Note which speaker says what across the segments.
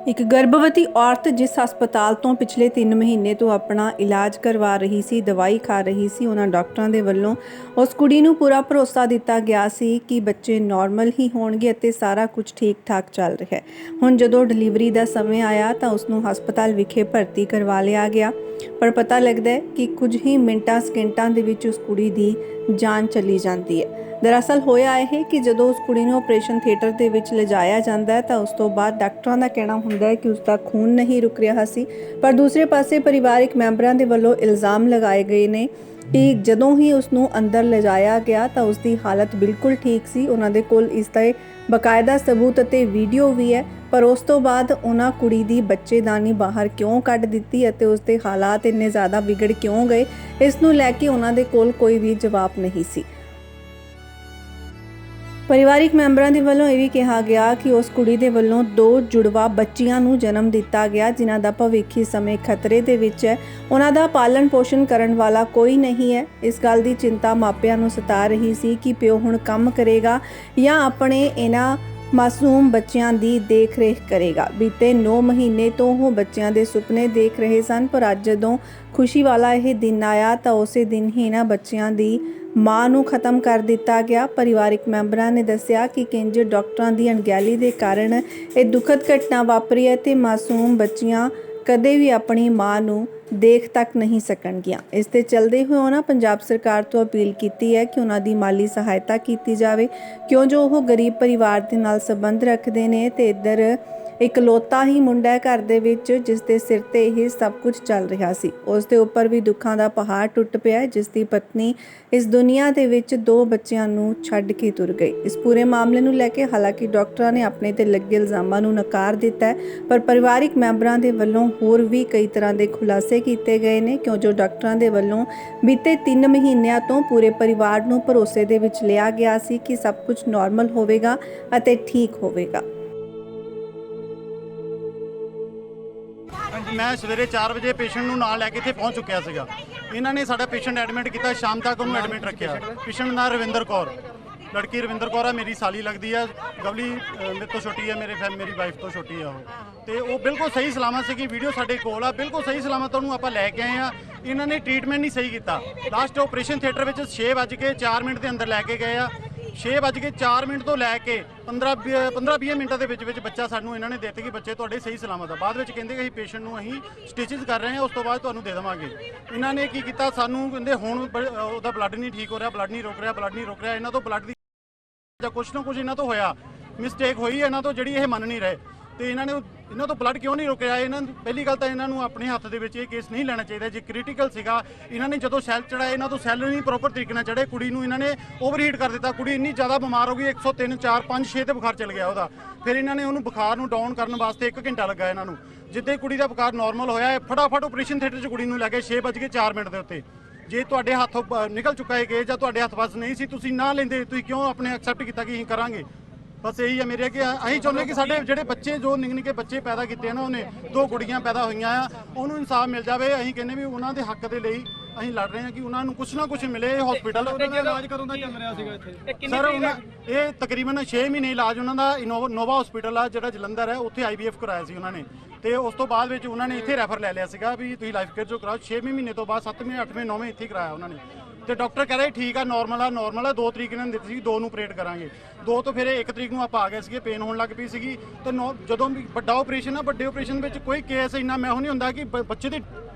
Speaker 1: एक गर्भवती औरत जिस हस्पताल तो पिछले 3 महीने तो अपना इलाज करवा रही सी, दवाई खा रही सी, उन्हां डॉक्टरां दे वल्लों उस कुड़ी नूं पूरा भरोसा दिता गया सी कि बच्चे नॉर्मल ही होणगे अते सारा कुछ ठीक ठाक चल रहा है। हुण जदों डिलीवरी का समय आया तो उसनूं हस्पताल विखे भर्ती करवा लिया गया, पर पता लगता है कि कुछ ही मिनटां सकिंटां दे विच उस कुड़ी दी जान चली जाती है। दरअसल होया यह कि जदों उस कुड़ी नूं ऑपरेशन थिएटर दे विच लिजाया जाता है तो उस तो बाद डॉक्टरां दा कहना हुंदा है कि उसका खून नहीं रुक रहा सी। पर दूसरे पासे परिवारिक मैंबरां दे वल्लों इल्ज़ाम लगाए गए ने कि जदों ही उसनूं अंदर लिजाया गया तो उसकी हालत बिल्कुल ठीक सी। उन्हां दे कोल इसदा बकायदा सबूत अते वीडियो भी है, पर उस तो बाद उन्हां कुड़ी दी बच्चेदानी बाहर क्यों कढ़ दित्ती अते उसदे हालात इन्ने ज़्यादा विगड़ क्यों गए, इस नूं लैके उन्हां दे कोल कोई भी जवाब नहीं सी। परिवारिक मैंबरां दे वल्लों ਇਹ ਵੀ ਕਿਹਾ ਗਿਆ कि उस कुड़ी दे वल्लों 2 जुड़वा बच्चियां नूं जन्म दिता गया जिन्हां दा भविख इस समय खतरे दे विच है। उन्हां दा पालन पोषण करन वाला कोई नहीं है। इस गल दी चिंता मापिਆਂ ਨੂੰ सता रही सी कि प्यो हुण काम करेगा या अपने इन्हां मासूम बच्चों की देख रेख करेगा। बीते 9 महीने तो वो बच्चों के सुपने देख रहे सन, पर अज जदों खुशी वाला यह दिन आया तो उस दिन ही इन्हां बच्चों की मां नूं खत्म कर दिता गया। परिवारिक मैंबरां ने दस्सिया कि किंज डॉक्टरां दी अणगहली के कारण यह दुखद घटना वापरी है ते मासूम बच्चियां कदे भी अपनी मां नूं देख तक नहीं सकणगियां। इस ते चलदे होए उन्हां पंजाब सरकार तो अपील की है कि उन्हां दी माली सहायता की जाए, क्यों जो वो गरीब परिवार दे नाल संबंध रखते हैं ते इधर इकलौता ही मुंडा है घर दे विच जिस दे सिर ते यह सब कुछ चल रहा सी। उस दे उपर भी दुखां दा पहाड़ टुट पिया, जिसकी पत्नी इस दुनिया दे विच 2 बच्चियां नूं छड्ड के तुर गई। इस पूरे मामले नूं लैके हालांकि डॉक्टरां ने अपने ते लगे इल्जामां नूं नकार दिता है, पर परिवारिक मैंबरां दे वल्लों होर भी कई तरह के खुलासे किए गए हैं, क्यों जो डॉक्टरां दे वल्लों बीते 3 महीनों तो पूरे परिवार नूं भरोसे दे विच लिया गया सी कि सब कुछ नॉर्मल होवेगा अते ठीक होवेगा।
Speaker 2: मैं सवेरे 4 बजे पेशेंट ਨੂੰ ਨਾਲ ਲੈ ਕੇ ਇੱਥੇ ਪਹੁੰਚ ਚੁੱਕਿਆ ਸੀਗਾ। ਇਹਨਾਂ ਨੇ ਸਾਡਾ ਪੇਸ਼ੈਂਟ ਐਡਮਿਟ ਕੀਤਾ, ਸ਼ਾਮ ਤੱਕ ਉਹਨੂੰ ਐਡਮਿਟ ਰੱਖਿਆ। ਪੇਸ਼ੈਂਟ ਦਾ ਰਵਿੰਦਰ ਕੌਰ, ਲੜਕੀ ਰਵਿੰਦਰ ਕੌਰ ਆ, ਮੇਰੀ ਸਾਲੀ ਲੱਗਦੀ ਆ। ਗਵਲੀ ਮੇਰੇ ਤੋਂ ਛੋਟੀ ਆ, ਮੇਰੀ ਵਾਈਫ ਤੋਂ ਛੋਟੀ ਆ ਉਹ। ਤੇ ਉਹ ਬਿਲਕੁਲ ਸਹੀ ਸਲਾਮਤ ਸੀਗੀ, ਵੀਡੀਓ ਸਾਡੇ ਕੋਲ ਆ, ਬਿਲਕੁਲ ਸਹੀ ਸਲਾਮਤ ਉਹਨੂੰ ਆਪਾਂ ਲੈ ਕੇ ਆਏ ਆ। ਇਹਨਾਂ ਨੇ ਟ੍ਰੀਟਮੈਂਟ ਨਹੀਂ ਸਹੀ ਕੀਤਾ। ਲਾਸਟ ਆਪਰੇਸ਼ਨ ਥੀਏਟਰ ਵਿੱਚ 6:04 ਦੇ ਅੰਦਰ ਲੈ ਕੇ ਗਏ ਆ। 6:04 ਤੋਂ ਲੈ ਕੇ 15-20 ਮਿੰਟਾਂ ਦੇ ਵਿੱਚ ਬੱਚਾ ਸਾਨੂੰ ਇਹਨਾਂ ਨੇ ਦਿੱਤੇ ਕਿ ਬੱਚੇ ਤੁਹਾਡੇ ਸਹੀ ਸਲਾਮਤ ਆ। ਬਾਅਦ ਵਿੱਚ ਕਹਿੰਦੇ ਕਿ ਅਸੀਂ ਪੇਸ਼ੈਂਟ ਨੂੰ ਅਸੀਂ ਸਟਿਚਿਸ ਕਰ ਰਹੇ ਹਾਂ, ਉਸ ਤੋਂ ਬਾਅਦ ਤੁਹਾਨੂੰ ਦੇ ਦੇਵਾਂਗੇ। ਇਹਨਾਂ ਨੇ ਕੀ ਕੀਤਾ, ਸਾਨੂੰ ਕਹਿੰਦੇ ਹੁਣ ਉਹਦਾ ਬਲੱਡ ਨਹੀਂ ਠੀਕ ਹੋ ਰਿਹਾ, ਬਲੱਡ ਨਹੀਂ ਰੁਕ ਰਿਹਾ। ਇਹਨਾਂ ਤੋਂ ਬਲੱਡ ਦੀ ਜਾਂ ਕੁਛ ਨਾ ਕੁਛ ਇਹਨਾਂ ਤੋਂ ਹੋਇਆ, ਮਿਸਟੇਕ ਹੋਈ ਇਹਨਾਂ ਤੋਂ, ਜਿਹੜੀ ਇਹ ਮੰਨ ਨਹੀਂ ਰਹੇ। ਤੇ ਇਹਨਾਂ ਤੋਂ ਬਲੱਡ ਕਿਉਂ ਨਹੀਂ ਰੁਕਿਆ? ਪਹਿਲੀ ਗੱਲ ਤਾਂ ਇਹਨਾਂ ਨੂੰ ਆਪਣੇ ਹੱਥ ਦੇ ਵਿੱਚ ਇਹ ਕੇਸ ਨਹੀਂ ਲੈਣਾ ਚਾਹੀਦਾ। ਜੇ ਕ੍ਰਿਟੀਕਲ ਸੀਗਾ, ਇਹਨਾਂ ਨੇ ਜਦੋਂ ਸੈੱਲ ਚੜਾਏ, ਇਹਨਾਂ ਤੋਂ ਸੈੱਲ ਨਹੀਂ ਪ੍ਰੋਪਰ ਤਰੀਕੇ ਨਾਲ ਚੜੇ। ਕੁੜੀ ਨੂੰ ਇਹਨਾਂ ਨੇ ਓਵਰਹੀਟ ਕਰ ਦਿੱਤਾ। ਕੁੜੀ ਇੰਨੀ ਜ਼ਿਆਦਾ ਬਿਮਾਰ ਹੋ ਗਈ, 103, 4, 5, 6 ਤੇ ਬੁਖਾਰ ਚੱਲ ਗਿਆ ਉਹਦਾ। ਫਿਰ ਇਹਨਾਂ ਨੇ ਉਹਨੂੰ ਬੁਖਾਰ ਨੂੰ ਡਾਊਨ ਕਰਨ ਵਾਸਤੇ 1 ਘੰਟਾ ਲੱਗਾ ਇਹਨਾਂ ਨੂੰ। ਜਿੱਦਾਂ ਕੁੜੀ ਦਾ ਬੁਖਾਰ ਨਾਰਮਲ ਹੋਇਆ, ਫਟਾਫਟ ਆਪਰੇਸ਼ਨ ਥੀਏਟਰ 'ਚ ਕੁੜੀ ਨੂੰ ਲੈ ਗਏ 6:04 ਦੇ ਉੱਤੇ। ਜੇ ਤੁਹਾਡੇ ਹੱਥੋਂ ਨਿਕਲ ਚੁੱਕਾ ਹੈ ਕੇਸ ਜਾਂ ਤੁਹਾਡੇ ਹੱਥ ਵੱਸ ਨਹੀਂ ਸੀ, ਤੁਸੀਂ ਨਾ ਲੈਂਦੇ, ਤੁਸੀਂ ਕਿਉਂ ਆਪਣੇ ਐਕਸੈਪਟ ਕੀਤਾ ਕਿ ਅਸੀਂ ਕਰਾਂਗੇ? बस यही है मेरे कि अं चाहते कि साढ़े जोड़े बच्चे जो निके बच्चे पैदा किए ना, उन्हें 2 कुड़ियां पैदा हुई उन्होंने इंसाफ मिल जाए। अं कहने भी उन्होंने हक के लिए अं लड़ रहे हैं कि उन्होंने कुछ ना कुछ मिले। हॉस्पिटल सर ये तकरीबन 6 महीने इलाज उन्होंने इनोवा हॉस्पिटल आ जो जलंधर है, उत्थे IVF कराया सी उन्होंने। तो उस तो बाद उन्होंने इतने रैफर ले लिया सीगा भी तुसीं लाइफ केयर जो कराओ। 6वें महीने तो बाद 7वें 8वें 9वें इत्थे कराया उन्होंने। तो डॉक्टर कह रहे ठीक है, नॉर्मल है। 2 तरीक इन्होंने दी सी, 2 ऑपरेट करांगे। 2 तो फिर 1 तरीक आप आ गए सी, पेन होने लग पई सी। तो जदों भी बड़ा ऑपरेशन है, बड़े ऑपरेशन में कोई केस इन्ना मैं नहीं होंदा कि बच्चे की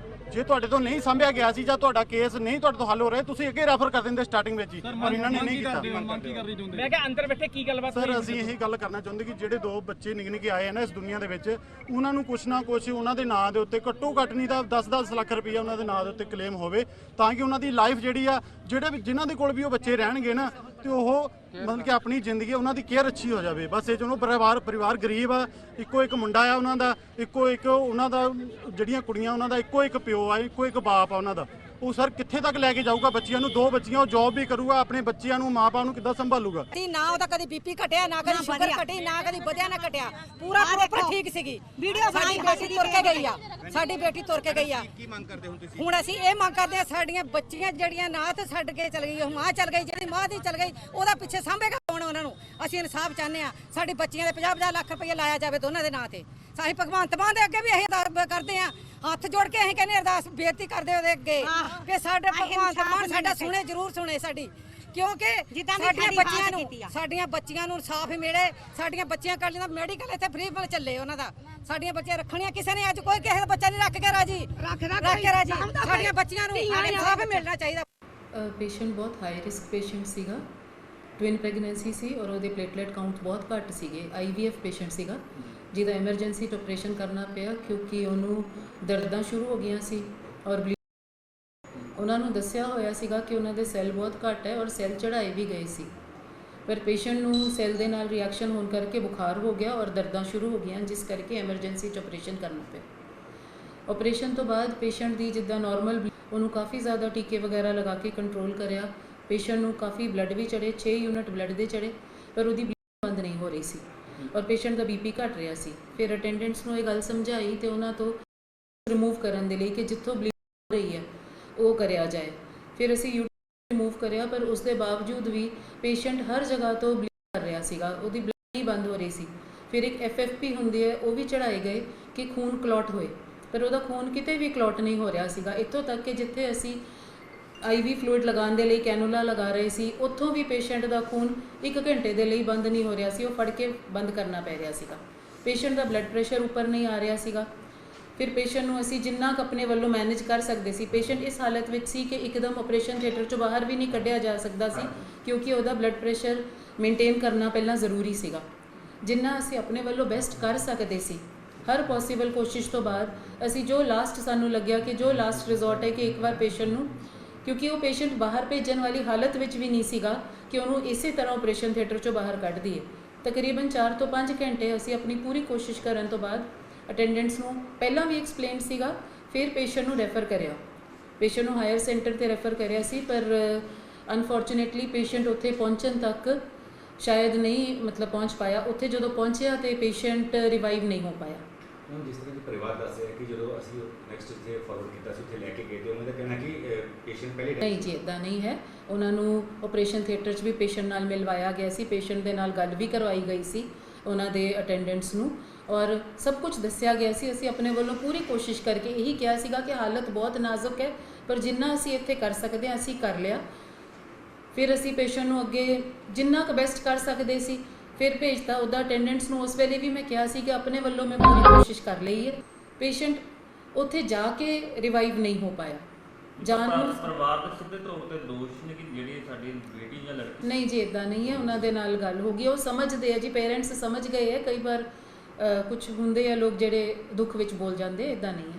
Speaker 2: जे तुहाडे तो नहीं संभिया गया सी जां तुहाडा केस नहीं तुहाडे तो हल हो रहा, तुसीं अगे रैफर कर दिंदे स्टार्टिंग विच ही, पर इन्हां ने नहीं कीता।
Speaker 3: मैं क्या अंदर बैठे की गलबात
Speaker 2: सर असीं यही गल करना चाहुंदे कि जिहड़े 2 बच्चे निके आए हैं ना इस दुनिया दे विच, उन्हां नूं कुछ ना कुछ उन्हां दे नां दे उत्ते घट्टो घट्ट नहीं तां 10-10 लाख रुपया उन्हां दे नां दे उत्ते क्लेम होवे, तां कि उन्हां दी लाइफ जिहड़ी आ जिहड़े जिन्हां दे कोल भी वो बच्चे रहणगे ना, तो वो मतलब कि अपनी जिंदगी उन्हां दी केयर अच्छी हो जाए। बस ये जो परिवार गरीब आ, इक्को एक मुंडा आ उन्हां दा, इक्को एक उन्हां दा जिहड़ियां कुड़ियां उन्हां दा इक्को एक प्यो आ, इक्को एक बाप आ उन्हां दा। वो सर कित्थे तक लैके जाऊगा बच्चियां नूं? 2 बच्चियां, जॉब भी करूगा, अपने बच्चियां नूं मां बाप नूं किद्दां संभालूगा?
Speaker 4: ना ਉਹਦਾ ਕਦੀ ਬੀਪੀ ਘਟਿਆ, ਨਾ ਕਦੀ ਸ਼ੂਗਰ ਘਟੀ, ਨਾ ਕਦੀ ਵਧਿਆ ਨਾ ਘਟਿਆ, ਪੂਰਾ ਪ੍ਰੋਪਰ ਠੀਕ ਸੀਗੀ। ਵੀਡੀਓ ਸਾਡੀ ਬੇਟੀ ਤੁਰ ਕੇ ਗਈ ਆ, ਸਾਡੀ ਬੇਟੀ ਤੁਰ ਕੇ ਗਈ ਆ।
Speaker 2: ਕੀ ਮੰਗ ਕਰਦੇ ਹੋ ਤੁਸੀਂ?
Speaker 4: ਹੁਣ ਅਸੀਂ ਇਹ ਮੰਗ ਕਰਦੇ ਆ, ਸਾਡੀਆਂ ਬੱਚੀਆਂ ਜਿਹੜੀਆਂ ਨਾ ਤੇ ਛੱਡ ਕੇ ਚਲ ਗਈ, ਉਹ ਮਾਂ ਚਲ ਗਈ, ਜਿਹੜੀ ਮਾਂ ਦੀ ਚਲ ਗਈ ਉਹਦਾ ਪਿੱਛੇ ਸਾਂਭੇਗਾ ਕੌਣ ਉਹਨਾਂ ਨੂੰ? ਅਸੀਂ ਇਨਸਾਫ ਚਾਹੁੰਦੇ ਆ। ਸਾਡੀ ਬੱਚੀਆਂ ਦੇ 50-50 ਲੱਖ ਰੁਪਏ ਲਾਇਆ ਜਾਵੇ ਦੋਨਾਂ ਦੇ ਨਾਂ ਤੇ। ਸਾਈ ਭਗਵੰਤ ਮਾਨ ਦੇ ਅੱਗੇ ਵੀ ਅਸੀਂ ਅਰਦਾਸ ਕਰਦੇ ਆ, ਹੱਥ ਜੋੜ ਕੇ ਅਸੀਂ ਕਹਿੰਦੇ ਅਰਦਾਸ ਬੇਨਤੀ ਕਰਦੇ ਉਹਦੇ ਅੱਗੇ ਕਿ ਸਾਡੇ ਭਗਵੰਤ ਮਾਨ ਸਾਡਾ ਸੁਣੇ, ਜ਼ਰੂਰ ਸੁਣੇ ਸਾਡੀ, ਕਿਉਂਕਿ ਸਾਡੀਆਂ ਬੱਚੀਆਂ ਨੂੰ ਇਨਸਾਫ ਮਿਲੇ। ਸਾਡੀਆਂ ਬੱਚੀਆਂ ਕਰ ਲੈਂਦਾ ਮੈਡੀਕਲ ਇੱਥੇ ਫ੍ਰੀ ਮਿਲ ਚੱਲੇ ਉਹਨਾਂ ਦਾ, ਸਾਡੀਆਂ ਬੱਚੀਆਂ ਰੱਖਣੀਆਂ ਕਿਸੇ ਨੇ, ਅੱਜ ਕੋਈ ਕਿਸੇ ਦਾ ਬੱਚਾ ਨਹੀਂ ਰੱਖ ਕੇ ਰਾਜੀ, ਸਾਡੀਆਂ ਬੱਚੀਆਂ ਨੂੰ ਇਨਸਾਫ ਮਿਲਣਾ ਚਾਹੀਦਾ।
Speaker 3: ਪੇਸ਼ੈਂਟ ਬਹੁਤ ਹਾਈ ਰਿਸਕ ਪੇਸ਼ੈਂਟ ਸੀਗਾ, ਟਵਿਨ ਪ੍ਰੈਗਨੈਂਸੀ ਸੀ ਔਰ ਉਹਦੇ ਪਲੇਟਲੇਟ ਕਾਊਂਟ ਬਹੁਤ ਘੱਟ ਸੀਗੇ। IVF ਪੇਸ਼ੈਂਟ ਸੀਗਾ ਜਿਹਦਾ ਐਮਰਜੈਂਸੀ 'ਚ ਆਪਰੇਸ਼ਨ ਕਰਨਾ ਪਿਆ ਕਿਉਂਕਿ ਉਹਨੂੰ ਦਰਦਾਂ ਸ਼ੁਰੂ ਹੋ ਗਈਆਂ ਸੀ ਔਰ ਉਹਨਾਂ ਨੂੰ ਦੱਸਿਆ ਹੋਇਆ ਸੀਗਾ ਕਿ ਉਹਨਾਂ ਦੇ ਸੈੱਲ ਬਹੁਤ ਘੱਟ ਹੈ ਔਰ ਸੈੱਲ ਚੜਾਏ ਵੀ ਗਏ ਸੀ, ਪਰ ਪੇਸ਼ੈਂਟ ਨੂੰ ਸੈੱਲ ਦੇ ਨਾਲ ਰਿਐਕਸ਼ਨ ਹੋਣ ਕਰਕੇ ਬੁਖਾਰ ਹੋ ਗਿਆ ਔਰ ਦਰਦਾਂ ਸ਼ੁਰੂ ਹੋ ਗਈਆਂ, ਜਿਸ ਕਰਕੇ ਐਮਰਜੈਂਸੀ 'ਚ ਆਪਰੇਸ਼ਨ ਕਰਨਾ ਪਿਆ। ਆਪਰੇਸ਼ਨ ਤੋਂ ਬਾਅਦ ਪੇਸ਼ੈਂਟ ਦੀ ਜਿੱਦਾਂ ਨਾਰਮਲ ਉਹਨੂੰ ਕਾਫੀ ਜ਼ਿਆਦਾ ਟੀਕੇ ਵਗੈਰਾ ਲਗਾ ਕੇ ਕੰਟਰੋਲ ਕਰਿਆ। ਪੇਸ਼ੈਂਟ ਨੂੰ ਕਾਫੀ ਬਲੱਡ ਵੀ ਚੜੇ, 6 ਯੂਨਿਟ ਬਲੱਡ ਦੇ ਚੜੇ, ਪਰ ਉਹਦੀ ਬਲੀਡਿੰਗ ਬੰਦ ਨਹੀਂ ਹੋ ਰਹੀ ਸੀ ਔਰ ਪੇਸ਼ੈਂਟ ਦਾ BP ਘਟ ਰਿਹਾ ਸੀ। ਫਿਰ ਅਟੈਂਡੈਂਟਸ ਨੂੰ ਇਹ ਗੱਲ ਸਮਝਾਈ ਤੇ ਉਹਨਾਂ ਤੋਂ ਰਿਮੂਵ ਕਰਨ ਦੇ ਲਈ ਕਿ ਜਿੱਥੋਂ ਬਲੀਡਿੰਗ ਹੋ ਰਹੀ ਹੈ ਉਹ ਕਰਿਆ ਜਾਏ। ਫਿਰ ਅਸੀਂ ਯੂਟਿਊਬ ਰਿਮੂਵ ਕਰਿਆ, ਪਰ ਉਸ ਦੇ ਬਾਵਜੂਦ ਵੀ ਪੇਸ਼ੈਂਟ ਹਰ ਜਗ੍ਹਾ ਤੋਂ ਬਲੀਡ ਕਰ ਰਿਹਾ ਸੀਗਾ, ਉਹਦੀ ਬਲੀਡ ਨਹੀਂ ਬੰਦ ਹੋ ਰਹੀ ਸੀ। ਫਿਰ ਇੱਕ FFP ਹੁੰਦੀ ਹੈ, ਉਹ ਵੀ ਚੜਾਏ ਗਏ ਕਿ ਖੂਨ ਕਲੌਟ ਹੋਏ, ਪਰ ਉਹਦਾ ਖੂਨ ਕਿਤੇ ਵੀ ਕਲੌਟ ਨਹੀਂ ਹੋ ਰਿਹਾ ਸੀਗਾ। ਇੱਥੋਂ ਤੱਕ ਕਿ ਜਿੱਥੇ ਅਸੀਂ IV ਫਲੂਇਡ ਲਗਾਉਣ ਦੇ ਲਈ ਕੈਨੂਲਾ ਲਗਾ ਰਹੇ ਸੀ, ਉੱਥੋਂ ਵੀ ਪੇਸ਼ੈਂਟ ਦਾ ਖੂਨ 1 ਘੰਟੇ ਦੇ ਲਈ ਬੰਦ ਨਹੀਂ ਹੋ ਰਿਹਾ ਸੀ, ਉਹ ਫੜ ਕੇ ਬੰਦ ਕਰਨਾ ਪੈ ਰਿਹਾ ਸੀਗਾ। ਪੇਸ਼ੈਂਟ ਦਾ ਬਲੱਡ ਪ੍ਰੈਸ਼ਰ ਉੱਪਰ ਨਹੀਂ ਆ ਰਿਹਾ ਸੀਗਾ। ਫਿਰ ਪੇਸ਼ੈਂਟ ਨੂੰ ਅਸੀਂ ਜਿੰਨਾ ਕੁ ਆਪਣੇ ਵੱਲੋਂ ਮੈਨੇਜ ਕਰ ਸਕਦੇ ਸੀ, ਪੇਸ਼ੈਂਟ ਇਸ ਹਾਲਤ ਵਿੱਚ ਸੀ ਕਿ ਇੱਕਦਮ ਆਪਰੇਸ਼ਨ ਥੀਏਟਰ 'ਚੋਂ ਬਾਹਰ ਵੀ ਨਹੀਂ ਕੱਢਿਆ ਜਾ ਸਕਦਾ ਸੀ ਕਿਉਂਕਿ ਉਹਦਾ ਬਲੱਡ ਪ੍ਰੈਸ਼ਰ ਮੇਨਟੇਨ ਕਰਨਾ ਪਹਿਲਾਂ ਜ਼ਰੂਰੀ ਸੀਗਾ। ਜਿੰਨਾ ਅਸੀਂ ਆਪਣੇ ਵੱਲੋਂ ਬੈਸਟ ਕਰ ਸਕਦੇ ਸੀ, ਹਰ ਪੋਸੀਬਲ ਕੋਸ਼ਿਸ਼ ਤੋਂ ਬਾਅਦ ਅਸੀਂ ਜੋ ਲਾਸਟ ਸਾਨੂੰ ਲੱਗਿਆ ਕਿ ਜੋ ਲਾਸਟ ਰਿਜ਼ੋਰਟ ਹੈ ਕਿ ਇੱਕ ਵਾਰ ਪੇਸ਼ੈਂਟ ਨੂੰ, ਕਿਉਂਕਿ ਉਹ ਪੇਸ਼ੈਂਟ ਬਾਹਰ ਭੇਜਣ ਵਾਲੀ ਹਾਲਤ ਵਿੱਚ ਵੀ ਨਹੀਂ ਸੀਗਾ ਕਿ ਉਹਨੂੰ ਇਸੇ ਤਰ੍ਹਾਂ ਆਪਰੇਸ਼ਨ ਥੀਏਟਰ 'ਚੋਂ ਬਾਹਰ ਕੱਢ ਦਈਏ। ਤਕਰੀਬਨ 4 ਤੋਂ 5 ਘੰਟੇ ਅਸੀਂ ਆਪਣੀ ਪੂਰੀ ਕੋਸ਼ਿਸ਼ ਕਰਨ ਤੋਂ ਬਾਅਦ ਅਟੈਂਡੈਂਟਸ ਨੂੰ ਪਹਿਲਾਂ ਵੀ ਐਕਸਪਲੇਨ ਸੀਗਾ, ਫਿਰ ਪੇਸ਼ੈਂਟ ਨੂੰ ਰੈਫਰ ਕਰਿਆ, ਪੇਸ਼ੈਂਟ ਨੂੰ ਹਾਇਰ ਸੈਂਟਰ ਤੇ ਰੈਫਰ ਕਰਿਆ ਸੀ, ਪਰ ਅਨਫੋਰਚੂਨੇਟਲੀ ਪੇਸ਼ੈਂਟ ਉੱਥੇ ਪਹੁੰਚਣ ਤੱਕ ਸ਼ਾਇਦ ਨਹੀਂ ਪਹੁੰਚ ਪਾਇਆ। ਉੱਥੇ ਜਦੋਂ ਪਹੁੰਚਿਆ ਤੇ ਪੇਸ਼ੈਂਟ ਰਿਵਾਈਵ ਨਹੀਂ ਹੋ ਪਾਇਆ।
Speaker 5: ਹੁਣ ਜਿਸ ਤਰ੍ਹਾਂ ਕਿ ਪਰਿਵਾਰ ਦੱਸ ਰਿਹਾ ਕਿ ਜਦੋਂ ਅਸੀਂ ਨੈਕਸਟ ਇੱਥੇ ਫਾਰਵਰਡ ਕੀਤਾ ਸੀ, ਉੱਥੇ ਲੈ ਕੇ ਗਏ ਤੇ ਉਹਨਾਂ ਦਾ ਕਹਿਣਾ ਕਿ ਪੇਸ਼ੈਂਟ ਪਹਿਲੇ
Speaker 3: ਨਹੀਂ ਜੀ, ਇੱਦਾਂ ਨਹੀਂ ਹੈ। ਉਹਨਾਂ ਨੂੰ ਆਪਰੇਸ਼ਨ ਥੀਏਟਰ 'ਚ ਵੀ ਪੇਸ਼ੈਂਟ ਨਾਲ ਮਿਲਵਾਇਆ ਗਿਆ ਸੀ, ਪੇਸ਼ੈਂਟ ਦੇ ਨਾਲ ਗੱਲ ਵੀ ਕਰਵਾਈ ਗਈ ਸੀ ਉਹਨਾਂ ਦੇ ਅਟੈਂਡੈਂਟਸ ਨੂੰ ਔਰ ਸਭ ਕੁਝ ਦੱਸਿਆ ਗਿਆ ਸੀ। ਅਸੀਂ ਆਪਣੇ ਵੱਲੋਂ ਪੂਰੀ ਕੋਸ਼ਿਸ਼ ਕਰਕੇ ਇਹੀ ਕਿਹਾ ਸੀਗਾ ਕਿ ਹਾਲਤ ਬਹੁਤ ਨਾਜ਼ੁਕ ਹੈ, ਪਰ ਜਿੰਨਾ ਅਸੀਂ ਇੱਥੇ ਕਰ ਸਕਦੇ ਹਾਂ ਅਸੀਂ ਕਰ ਲਿਆ। ਫਿਰ ਅਸੀਂ ਪੇਸ਼ੈਂਟ ਨੂੰ ਅੱਗੇ ਜਿੰਨਾ ਕੁ ਬੈਸਟ ਕਰ ਸਕਦੇ ਸੀ ਫਿਰ ਭੇਜਤਾ। ਉੱਦਾਂ ਅਟੈਂਡੈਂਟਸ ਨੂੰ ਉਸ ਵੇਲੇ ਵੀ ਮੈਂ ਕਿਹਾ ਸੀ ਕਿ ਆਪਣੇ ਵੱਲੋਂ ਮੈਂ ਪੂਰੀ ਕੋਸ਼ਿਸ਼ ਕਰ ਲਈ ਹੈ। ਪੇਸ਼ੈਂਟ ਉੱਥੇ ਜਾ ਕੇ ਰਿਵਾਈਵ ਨਹੀਂ ਹੋ ਪਾਇਆ। ਜਾਨ ਨੂੰ
Speaker 6: ਪਰਿਵਾਰ ਦੇ ਸਿੱਧੇ ਤੌਰ ਤੇ ਦੋਸ਼ ਨੇ ਕਿ ਜਿਹੜੀ ਸਾਡੀ ਬੇਟੀ ਜਾਂ ਲੜਕੀ,
Speaker 3: ਨਹੀਂ ਜੀ, ਇੱਦਾਂ ਨਹੀਂ ਹੈ। ਉਹਨਾਂ ਦੇ ਨਾਲ ਗੱਲ ਹੋ ਗਈ, ਉਹ ਸਮਝਦੇ ਆ ਜੀ, ਪੇਰੈਂਟਸ ਸਮਝ ਗਏ ਹੈ। ਕਈ ਵਾਰ ਕੁਝ ਹੁੰਦੇ ਆ ਲੋਕ ਜਿਹੜੇ ਦੁੱਖ ਵਿੱਚ ਬੋਲ ਜਾਂਦੇ, ਇੱਦਾਂ ਨਹੀਂ ਹੈ।